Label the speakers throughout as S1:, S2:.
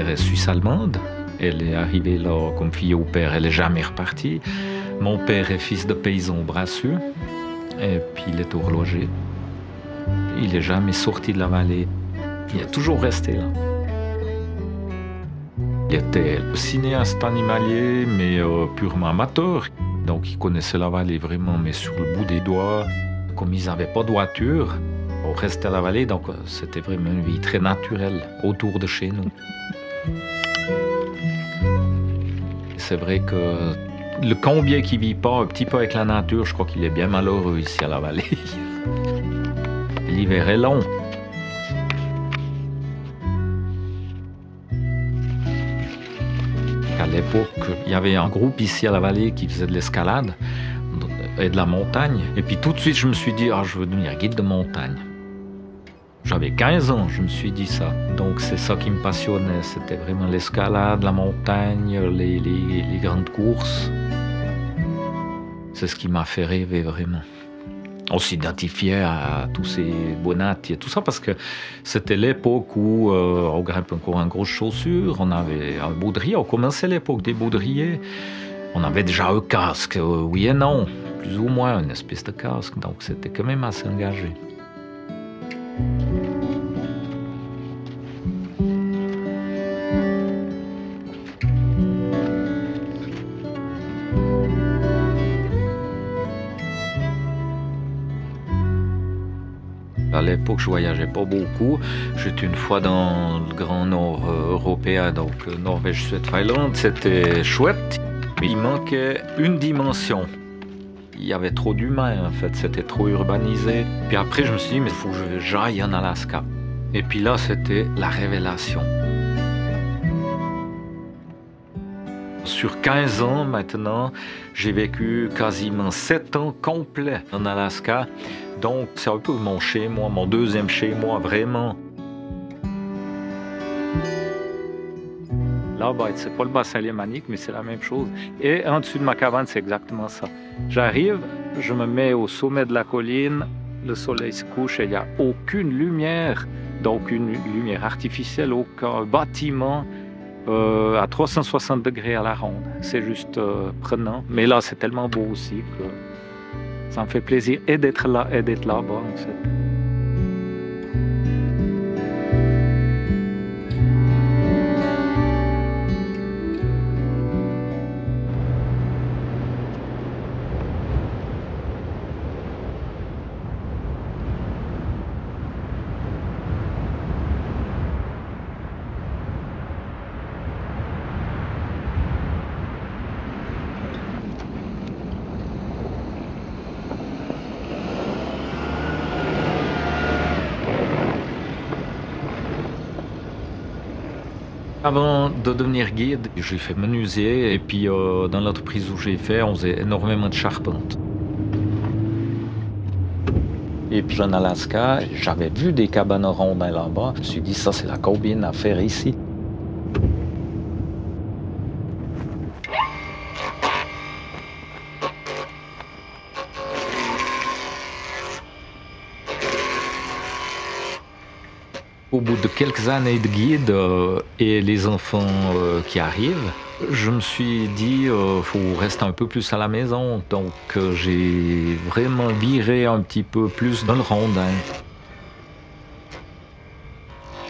S1: mère est suisse-allemande. Elle est arrivée là comme fille au père, elle n'est jamais repartie. Mon père est fils de paysan brassu, et puis il est horloger. Il n'est jamais sorti de la vallée. Il est toujours resté là. Il était cinéaste animalier, mais purement amateur. Donc il connaissait la vallée vraiment, mais sur le bout des doigts. Comme ils n'avaient pas de voiture, on restait à la vallée, donc c'était vraiment une vie très naturelle autour de chez nous. C'est vrai que le Combier qui ne vit pas un petit peu avec la nature, je crois qu'il est bien malheureux ici à la vallée. L'hiver est long. À l'époque, il y avait un groupe ici à la vallée qui faisait de l'escalade et de la montagne. Et puis tout de suite, je me suis dit, je veux devenir guide de montagne. J'avais 15 ans, je me suis dit ça. Donc c'est ça qui me passionnait. C'était vraiment l'escalade, la montagne, les grandes courses. C'est ce qui m'a fait rêver vraiment. On s'identifiait à tous ces bonatti et tout ça parce que c'était l'époque où on grimpait encore en grosses chaussures, on avait un baudrier, on commençait l'époque des baudriers. On avait déjà un casque, oui et non, plus ou moins une espèce de casque, donc c'était quand même assez engagé. À l'époque, je voyageais pas beaucoup. J'étais une fois dans le grand nord européen, donc Norvège, Suède, Finlande. C'était chouette, mais il manquait une dimension. Il y avait trop d'humains, en fait. C'était trop urbanisé. Puis après, je me suis dit, mais il faut que j'aille en Alaska. Et puis là, c'était la révélation. Sur 15 ans maintenant, j'ai vécu quasiment 7 ans complets en Alaska. Donc, c'est un peu mon chez-moi, mon deuxième chez-moi, vraiment. Là, c'est pas le bassin lémanique, mais c'est la même chose. Et en dessous de ma cabane, c'est exactement ça. J'arrive, je me mets au sommet de la colline, le soleil se couche et il n'y a aucune lumière. Donc, une lumière artificielle, aucun bâtiment. À 360 degrés à la ronde. C'est juste prenant. Mais là, c'est tellement beau aussi que ça me fait plaisir et d'être là et d'être là-bas, en fait. Avant de devenir guide, j'ai fait menuisier et puis dans l'entreprise où j'ai fait, on faisait énormément de charpente. Et puis en Alaska, j'avais vu des cabanes rondes là-bas. Je me suis dit, ça c'est la combine à faire ici. Au bout de quelques années de guide et les enfants qui arrivent, je me suis dit faut rester un peu plus à la maison. Donc j'ai vraiment viré un petit peu plus dans le rondin.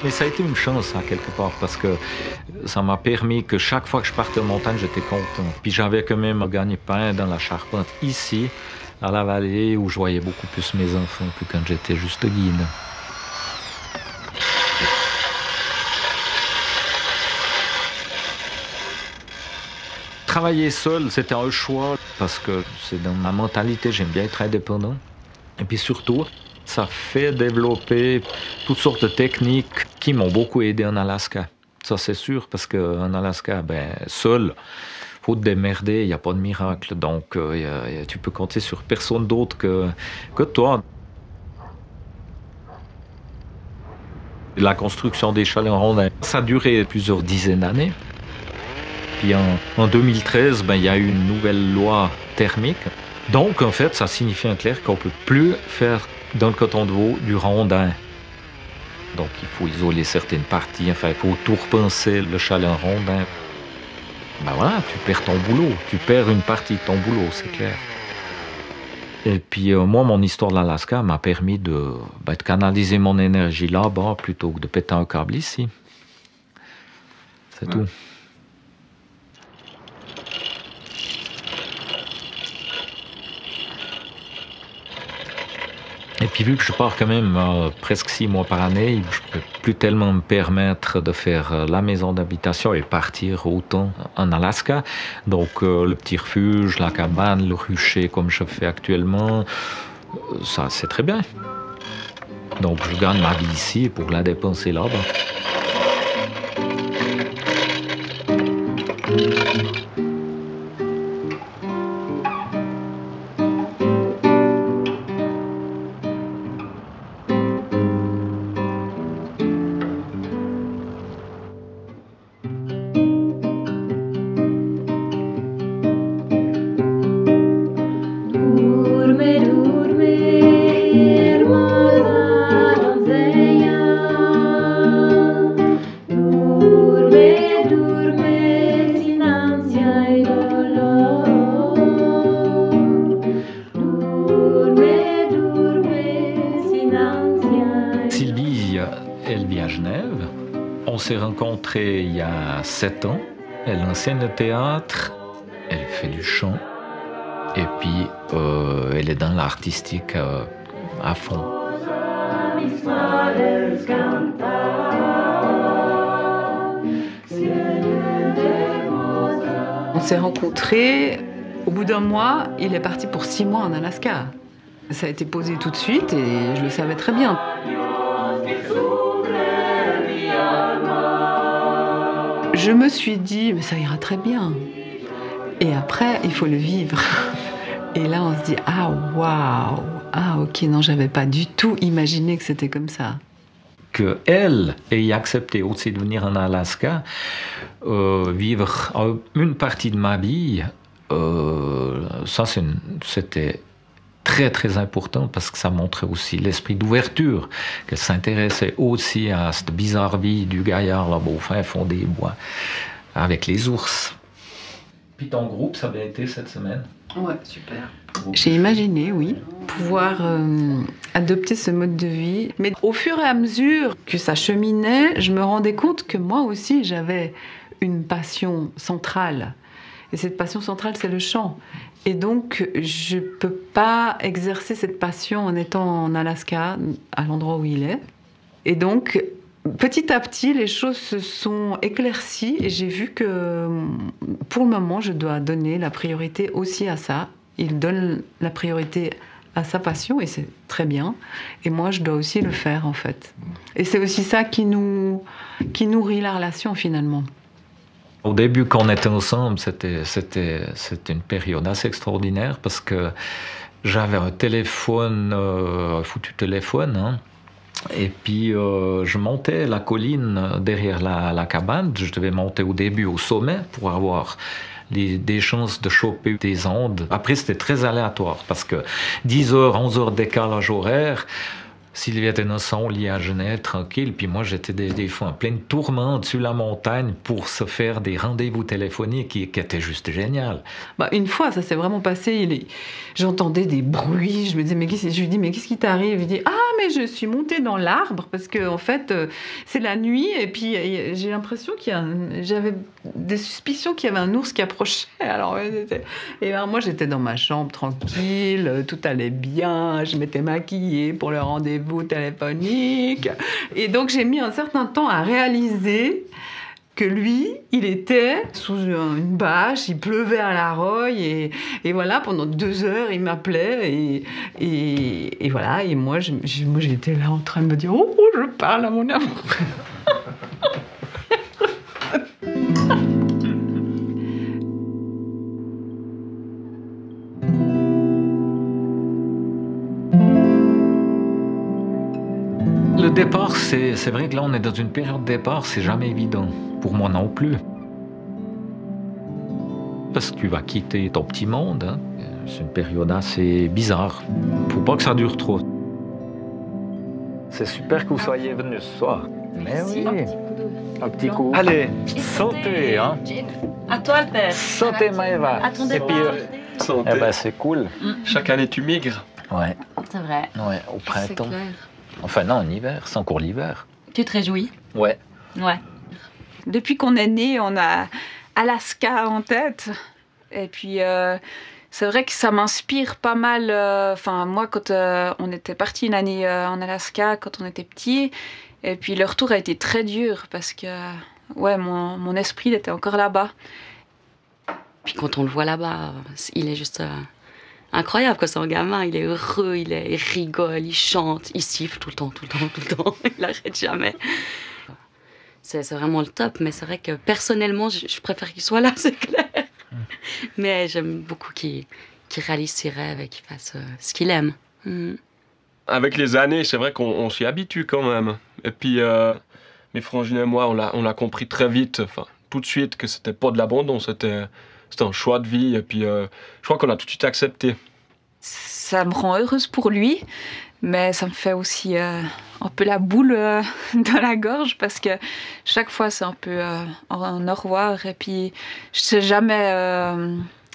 S1: Mais ça a été une chance, quelque part, parce que ça m'a permis que chaque fois que je partais en montagne, j'étais content. Puis j'avais quand même un gagne-pain dans la charpente ici, à la vallée, où je voyais beaucoup plus mes enfants que quand j'étais juste guide. Travailler seul, c'était un choix parce que c'est dans ma mentalité, j'aime bien être indépendant. Et puis surtout, ça fait développer toutes sortes de techniques qui m'ont beaucoup aidé en Alaska. Ça c'est sûr, parce qu'en Alaska, seul, faut te démerder, il n'y a pas de miracle. Donc tu peux compter sur personne d'autre que toi. La construction des chalets en rondin, ça a duré plusieurs dizaines d'années. Puis en 2013, il y a eu une nouvelle loi thermique. Donc, en fait, ça signifie en clair qu'on ne peut plus faire dans le coton de veau du rondin. Donc il faut isoler certaines parties, enfin il faut tout repenser, le chalet en rondin. Ben voilà, tu perds ton boulot, tu perds une partie de ton boulot, c'est clair. Et puis moi, mon histoire de l'Alaska m'a permis de canaliser mon énergie là-bas plutôt que de péter un câble ici. C'est tout. Et puis vu que je pars quand même presque 6 mois par année, je ne peux plus tellement me permettre de faire la maison d'habitation et partir autant en Alaska. Donc le petit refuge, la cabane, le rucher comme je fais actuellement, ça c'est très bien. Donc je gagne ma vie ici pour la dépenser là-bas. Sylvie, elle vit à Genève. On s'est rencontrés il y a 7 ans. Elle enseigne le théâtre, elle fait du chant. Et puis, elle est dans l'artistique à fond.
S2: On s'est rencontrés, au bout d'un mois, il est parti pour 6 mois en Alaska. Ça a été posé tout de suite et je le savais très bien. Je me suis dit, mais ça ira très bien. Et après, il faut le vivre. Et là, on se dit, ah waouh, ah ok, non, j'avais pas du tout imaginé que c'était comme ça.
S1: Qu'elle ait accepté aussi de venir en Alaska, vivre une partie de ma vie, ça c'était très très important parce que ça montrait aussi l'esprit d'ouverture, qu'elle s'intéressait aussi à cette bizarre vie du gaillard là-bas au fin fond des bois, avec les ours. Puis ton groupe, ça a bien été cette semaine?
S2: Ouais, super. J'ai imaginé, oui, pouvoir adopter ce mode de vie. Mais au fur et à mesure que ça cheminait, je me rendais compte que moi aussi, j'avais une passion centrale. Et cette passion centrale, c'est le chant. Et donc, je ne peux pas exercer cette passion en étant en Alaska, à l'endroit où il est. Et donc, petit à petit, les choses se sont éclaircies et j'ai vu que, pour le moment, je dois donner la priorité aussi à ça. Il donne la priorité à sa passion et c'est très bien. Et moi, je dois aussi le faire, en fait. Et c'est aussi ça qui nourrit la relation, finalement.
S1: Au début, quand on était ensemble, c'était une période assez extraordinaire parce que j'avais un téléphone, un foutu téléphone, hein. Et puis je montais la colline derrière la cabane. Je devais monter au début au sommet pour avoir des chances de choper des ondes. Après, c'était très aléatoire parce que 10 heures, 11 heures de décalage horaire. Sylvie était dans son lit à Genève, tranquille, puis moi j'étais des fois en pleine tourmente sur la montagne pour se faire des rendez-vous téléphoniques qui étaient juste génial.
S2: Bah, une fois, ça s'est vraiment passé, j'entendais des bruits, je me disais, je lui dis, mais qu'est-ce qui t'arrive? Il dit, ah, mais je suis montée dans l'arbre, parce que en fait, c'est la nuit, et puis j'ai l'impression j'avais des suspicions qu'il y avait un ours qui approchait. Alors, et ben, moi j'étais dans ma chambre tranquille, tout allait bien, je m'étais maquillée pour le rendez-vous téléphonique. Et donc, j'ai mis un certain temps à réaliser que lui, il était sous une bâche, il pleuvait à la roye, et voilà, pendant 2 heures, il m'appelait, et voilà, et moi, j'étais là en train de me dire, oh, je parle à mon amour.
S1: Le départ, c'est vrai que là, on est dans une période de départ, c'est jamais évident. Pour moi non plus. Parce que tu vas quitter ton petit monde, hein. C'est une période assez bizarre. Faut pas que ça dure trop. C'est super que vous soyez venus ce soir. Mais oui, un petit coup.
S3: Non.
S1: Allez, sautez, hein.
S4: À toi le père.
S1: Sautez, Maëva.
S4: À ton
S1: Et
S4: départ.
S1: puis,
S3: Santé.
S1: eh ben, c'est cool.
S3: Chaque année, tu migres.
S1: Ouais,
S4: C'est vrai.
S1: ouais, au printemps.
S4: clair.
S1: Enfin, non, en hiver, c'est encore l'hiver.
S4: Tu te réjouis?
S1: Ouais.
S4: Ouais.
S2: Depuis qu'on est né, on a Alaska en tête. Et puis, c'est vrai que ça m'inspire pas mal. Enfin, moi, quand on était parti une année en Alaska, quand on était petit, et puis le retour a été très dur parce que, ouais, mon esprit il était encore là-bas.
S4: Puis quand on le voit là-bas, il est juste incroyable. Quand c'est un gamin, il est heureux, il rigole, il chante, il siffle tout le temps. Il n'arrête jamais. C'est vraiment le top, mais c'est vrai que personnellement, je préfère qu'il soit là, c'est clair. Mais j'aime beaucoup qu'il réalise ses rêves et qu'il fasse ce qu'il aime.
S3: Avec les années, c'est vrai qu'on s'y habitue quand même. Et puis, mes frangines et moi, on l'a compris très vite, enfin, tout de suite, que c'était pas de l'abandon, c'était un choix de vie. Et puis, je crois qu'on a tout de suite accepté.
S2: Ça me rend heureuse pour lui, mais ça me fait aussi un peu la boule dans la gorge parce que chaque fois c'est un peu un au revoir et puis je sais jamais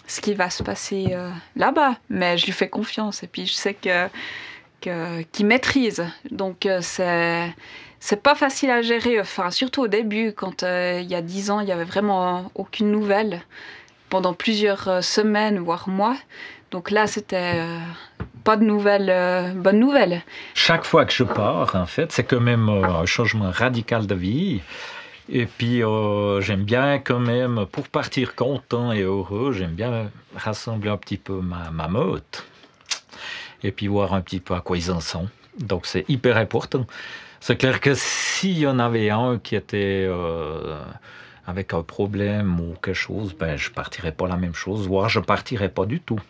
S2: ce qui va se passer là-bas, mais je lui fais confiance et puis je sais qu'il maîtrise, donc c'est pas facile à gérer, enfin surtout au début quand il y a 10 ans il y avait vraiment aucune nouvelle pendant plusieurs semaines voire mois. Donc là, c'était pas de nouvelles, bonnes nouvelles.
S1: Chaque fois que je pars, en fait, c'est quand même un changement radical de vie. Et puis, j'aime bien quand même, pour partir content et heureux, j'aime bien rassembler un petit peu ma meute. Et puis voir un petit peu à quoi ils en sont. Donc, c'est hyper important. C'est clair que s'il y en avait un qui était avec un problème ou quelque chose, ben, je partirais pas la même chose, voire je partirais pas du tout.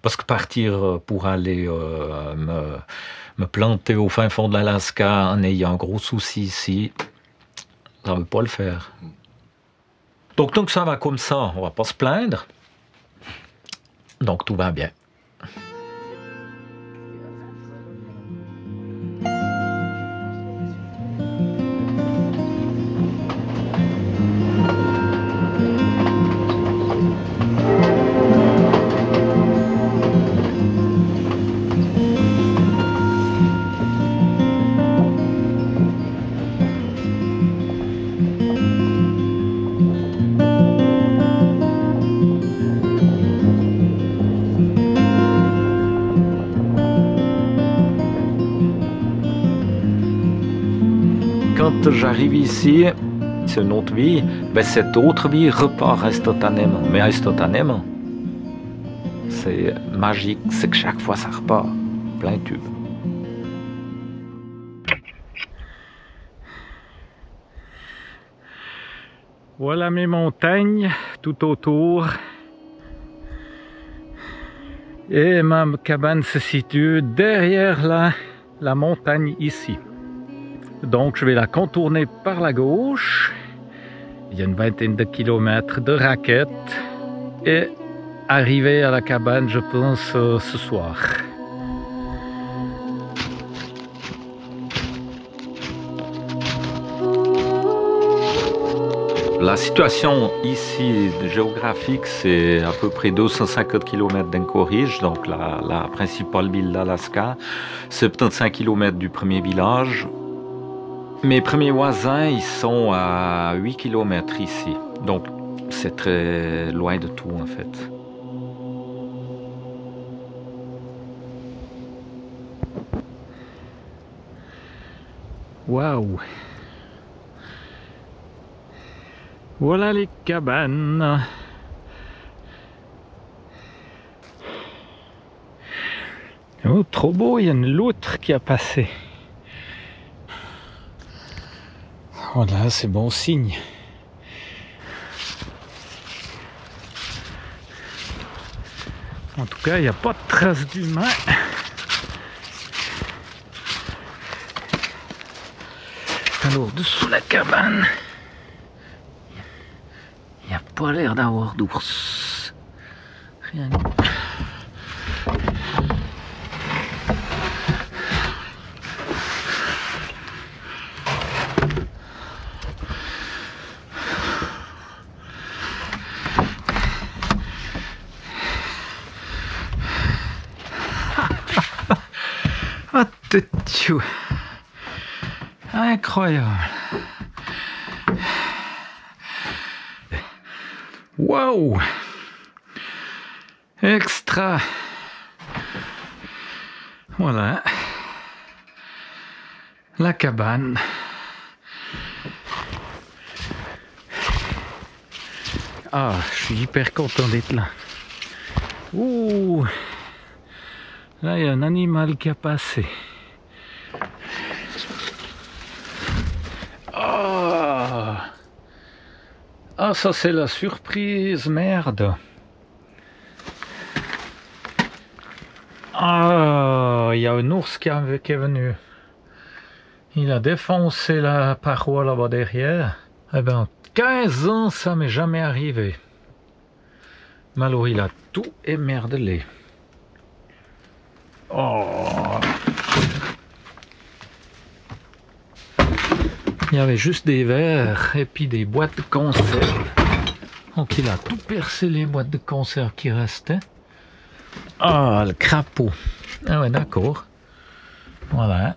S1: Parce que partir pour aller me planter au fin fond de l'Alaska en ayant un gros souci ici, ça ne veut pas le faire. Donc tant que ça va comme ça, on ne va pas se plaindre. Donc tout va bien. Quand j'arrive ici, c'est une autre vie, ben cette autre vie repart instantanément. Mais instantanément, c'est magique, c'est que chaque fois ça repart, plein tube. Voilà mes montagnes tout autour. Et ma cabane se situe derrière la montagne ici. Donc je vais la contourner par la gauche. Il y a une vingtaine de kilomètres de raquettes. Et arriver à la cabane, je pense, ce soir. La situation ici géographique, c'est à peu près 250 km d'Anchorage, donc la principale ville d'Alaska, 75 km du premier village. Mes premiers voisins, ils sont à 8 km ici, donc c'est très loin de tout en fait. Waouh! Voilà les cabanes. Oh, trop beau, il y a une loutre qui a passé. Voilà, c'est bon signe. En tout cas, il n'y a pas de traces d'humain. Alors, dessous la cabane, il n'y a pas l'air d'avoir d'ours. Rien. Tchou. Incroyable. Wow. Extra. Voilà. La cabane. Ah, je suis hyper content d'être là. Ouh. Là, il y a un animal qui a passé. Ah, ah, ça c'est la surprise, merde. Ah, il y a un ours qui est venu. Il a défoncé la paroi là-bas derrière. Eh ben, 15 ans, ça m'est jamais arrivé. Mais alors, il a tout émerdelé. Oh. Il y avait juste des verres et puis des boîtes de conserve. Donc il a tout percé les boîtes de conserve qui restaient. Ah, le crapaud. Ah ouais, d'accord. Voilà.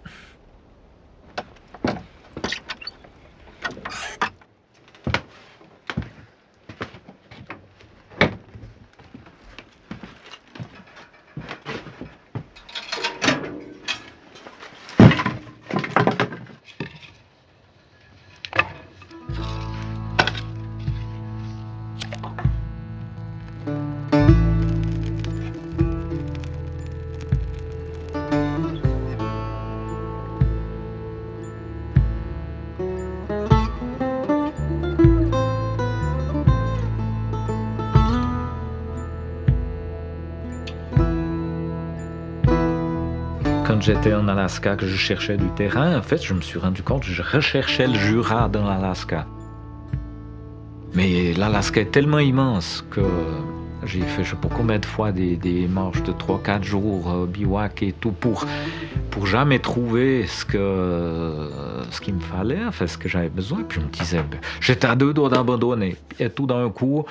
S1: Quand j'étais en Alaska, que je cherchais du terrain, en fait, je me suis rendu compte que je recherchais le Jura dans l'Alaska. Mais l'Alaska est tellement immense que j'ai fait je sais pas combien de fois des marches de 3-4 jours, bivouac et tout, pour jamais trouver ce qu'il me fallait, enfin, ce que j'avais besoin. Puis je me disais, j'étais à 2 doigts d'abandonner. Et tout d'un coup,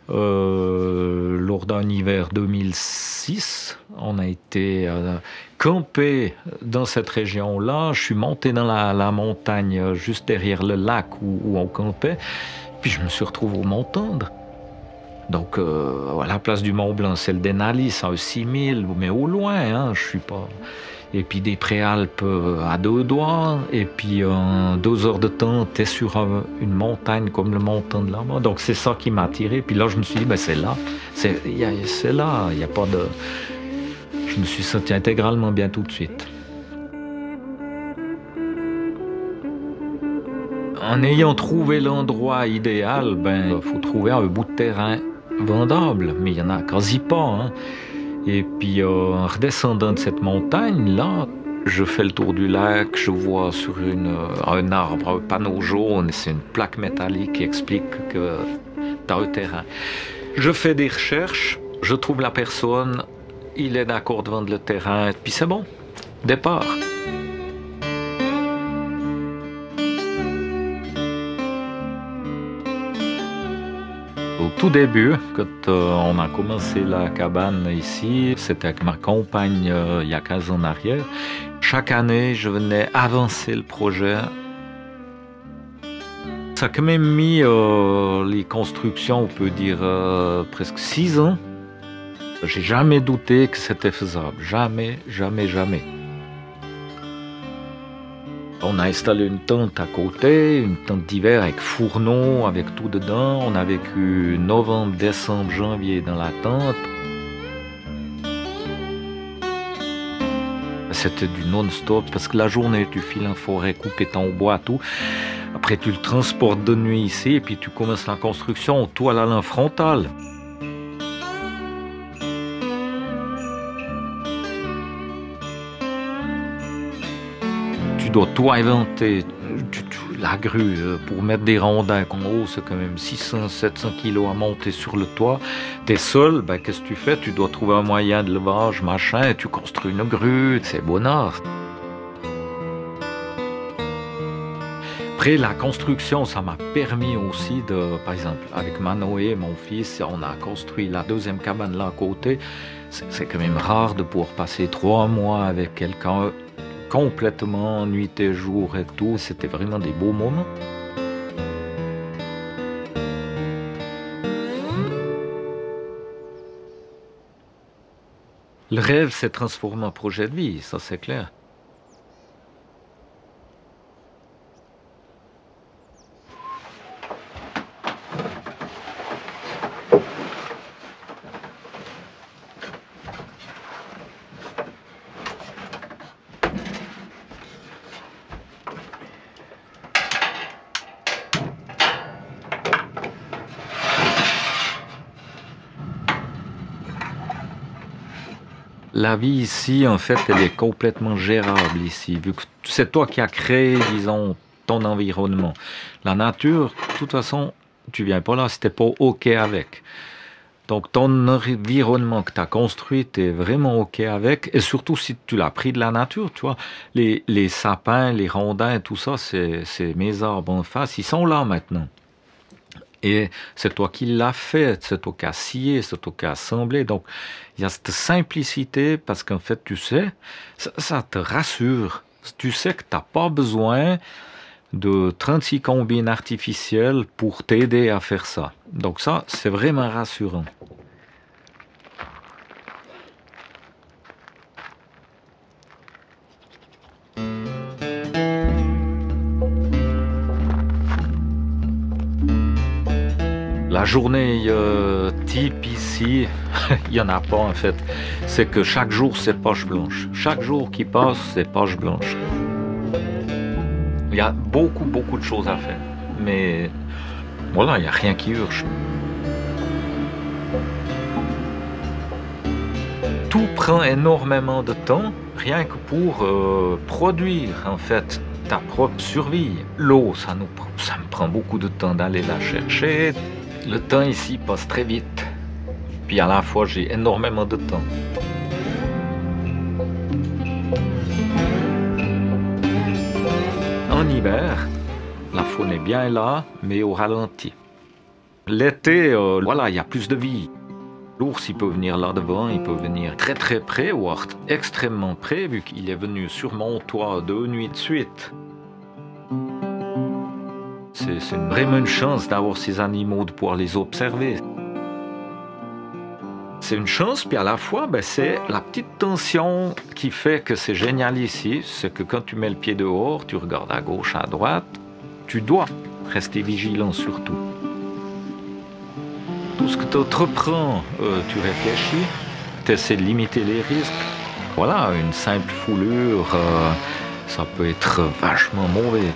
S1: lors d'un hiver 2006, on a été campé dans cette région-là. Je suis monté dans la montagne juste derrière le lac où on campait. Puis je me suis retrouvé au Mont Tendre. Donc à la place du Mont Blanc, c'est le Denali, c'est 6000, mais au loin, hein, je suis pas. Et puis des préalpes à 2 doigts, et puis en 2 heures de temps, tu es sur une montagne comme le Mont Tendre là-bas. Donc c'est ça qui m'a attiré. Puis là, je me suis dit, ben, c'est là, c'est là, il n'y a pas de. Je me suis senti intégralement bien tout de suite. En ayant trouvé l'endroit idéal, ben, faut trouver un bout de terrain vendable, mais il n'y en a quasi pas. Hein. Et puis en redescendant de cette montagne, là, je fais le tour du lac, je vois sur un arbre un panneau jaune, c'est une plaque métallique qui explique que tu as un terrain. Je fais des recherches, je trouve la personne, il est d'accord de vendre le terrain, puis c'est bon, départ. Au tout début, quand on a commencé la cabane ici, c'était avec ma compagne il y a 15 ans en arrière. Chaque année, je venais avancer le projet. Ça a quand même mis les constructions, on peut dire, presque 6 ans. J'ai jamais douté que c'était faisable. Jamais, jamais, jamais. On a installé une tente à côté, une tente d'hiver avec fourneau, avec tout dedans. On a vécu novembre, décembre, janvier dans la tente. C'était du non-stop parce que la journée, tu files en forêt, coupé ton bois, tout. Après, tu le transportes de nuit ici et puis tu commences la construction, tout à la lame frontale. Tu dois tout inventer, la grue pour mettre des rondins en haut, c'est quand même 600-700 kilos à monter sur le toit. T'es seul, ben, qu'est-ce que tu fais? Tu dois trouver un moyen de levage, machin, et tu construis une grue, c'est bon art. Après, la construction, ça m'a permis aussi de, par exemple, avec Manoé, mon fils, on a construit la 2e cabane là à côté. C'est quand même rare de pouvoir passer 3 mois avec quelqu'un complètement nuit et jour et tout. C'était vraiment des beaux moments. Le rêve s'est transformé en projet de vie, ça c'est clair. La vie ici, en fait, elle est complètement gérable ici, vu que c'est toi qui as créé, disons, ton environnement. La nature, de toute façon, tu viens pas là si t'es pas OK avec. Donc ton environnement que tu as construit, tu es vraiment OK avec, et surtout si tu l'as pris de la nature, tu vois. Les sapins, les rondins, tout ça, c'est mes arbres en face, ils sont là maintenant. Et c'est toi qui l'as fait, c'est toi qui as scié, c'est toi qui as assemblé. Donc, il y a cette simplicité parce qu'en fait, tu sais, ça te rassure. Tu sais que tu n'as pas besoin de 36 combines artificielles pour t'aider à faire ça. Donc ça, c'est vraiment rassurant. La journée type ici, il n'y en a pas en fait. C'est que chaque jour, c'est poche blanche. Chaque jour qui passe, c'est poche blanche. Il y a beaucoup de choses à faire. Mais voilà, il n'y a rien qui urge. Tout prend énormément de temps, rien que pour produire en fait ta propre survie. L'eau, ça me prend beaucoup de temps d'aller la chercher. Le temps ici passe très vite. Puis à la fois, j'ai énormément de temps. En hiver, la faune est bien là, mais au ralenti. L'été, voilà, il y a plus de vie. L'ours, il peut venir là devant, il peut venir très près, voire extrêmement près, vu qu'il est venu sur mon toit 2 nuits de suite. C'est vraiment une chance d'avoir ces animaux, de pouvoir les observer. C'est une chance, puis à la fois, c'est la petite tension qui fait que c'est génial ici. C'est que quand tu mets le pied dehors, tu regardes à gauche, à droite, tu dois rester vigilant surtout. Tout ce que tu entreprends, tu réfléchis, tu essaies de limiter les risques. Voilà, une simple foulure, ça peut être vachement mauvais.